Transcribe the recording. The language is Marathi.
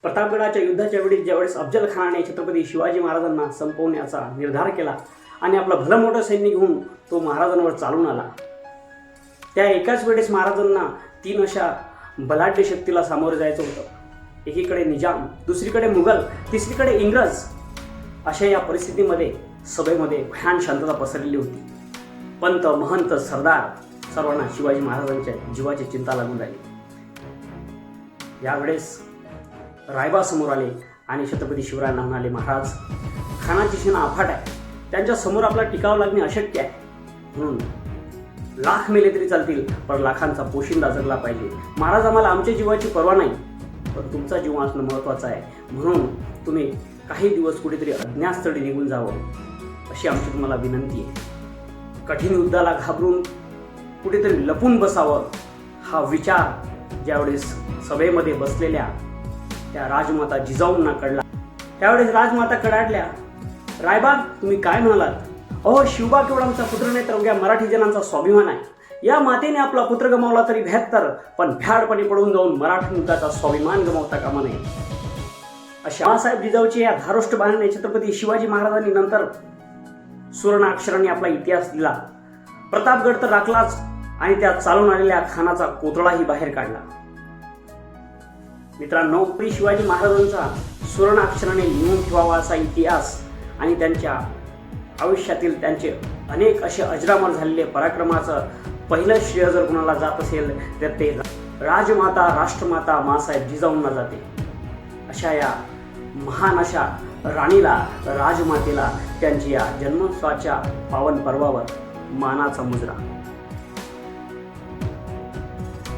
प्रतापगडाच्या युद्धाच्या वेळी ज्यावेळेस अफजल खानाने छत्रपती शिवाजी महाराजांना संपवण्याचा निर्धार केला आणि आपलं भलं मोठं सैन्य घेऊन तो महाराजांवर चालून आला, त्या एकाच वेळेस महाराजांना तीन अशा बलाढ्य शक्तीला सामोरे जायचं होतं। एकीकडे निजाम, दुसरीकडे मुघल, तिसरीकडे इंग्रज। अशा या परिस्थितीमध्ये सभेमध्ये भयान शांतता पसरलेली होती। पंत, महंत, सरदार सर्वांना शिवाजी महाराजांच्या जीवाची चिंता लागून राहिली। यावेळेस रायबा समोर आले आणि छत्रपती शिवरायांना म्हणाले, महाराज, खानाची सेना अफाट आहे, त्यांच्या समोर आपला टिकाव लागणे अशक्य आहे, म्हणून लाख मेले तरी चालतील पण लाखांचा पोशिंदा जगला पाहिजे। महाराज, आम्हाला आमच्या जीवाची पर्वा नाही, पण तुमचा जीव वाचणं महत्त्वाचं आहे, म्हणून तुम्ही काही दिवस कुठेतरी अज्ञातस्थळी निघून जावं अशी आमची तुम्हाला विनंती आहे। कठीण युद्धाला घाबरून कुठेतरी लपून बसावं हा विचार ज्यावेळेस सभेमध्ये बसलेल्या त्या राजमाता जिजाऊंना कळला, त्यावेळेस राजमाता कडाडल्या, रायबा, तुम्ही काय म्हणालात? अहो, शिवबा केवळ आमचा पुत्र नाही तर अवघ्या मराठी जनांचा स्वाभिमान आहे। या मातेने आपला पुत्र गमावला तरी 72, पण भ्याडपणे पडून जाऊन मराठी मुलकाचा स्वाभिमान गमावता कामा नये। अशा बाळासाहेब जिजाऊची या धारोष्ट बाणाने छत्रपती शिवाजी महाराजांनी नंतर सुवर्ण अक्षरांनी आपला इतिहास दिला। प्रतापगड तर राखलाच आणि त्या चालून आलेल्या खानाचा कोतळाही बाहेर काढला। मित्रांनो, शिवाजी महाराजांचा सुवर्ण अक्षराने लिहून ठेवावा असा इतिहास आणि त्यांच्या आयुष्यातील त्यांचे अनेक असे अजरामर झालेले पराक्रमाचं पहिलं श्रेय जर कुणाला जात असेल तर ते राजमाता, राष्ट्रमाता माँसाहेब जिजाऊंना जाते। अशा या महान अशा राणीला, राजमातेला त्यांच्या या जन्मोत्सवाच्या पावन पर्वावर मानाचा मुजरा।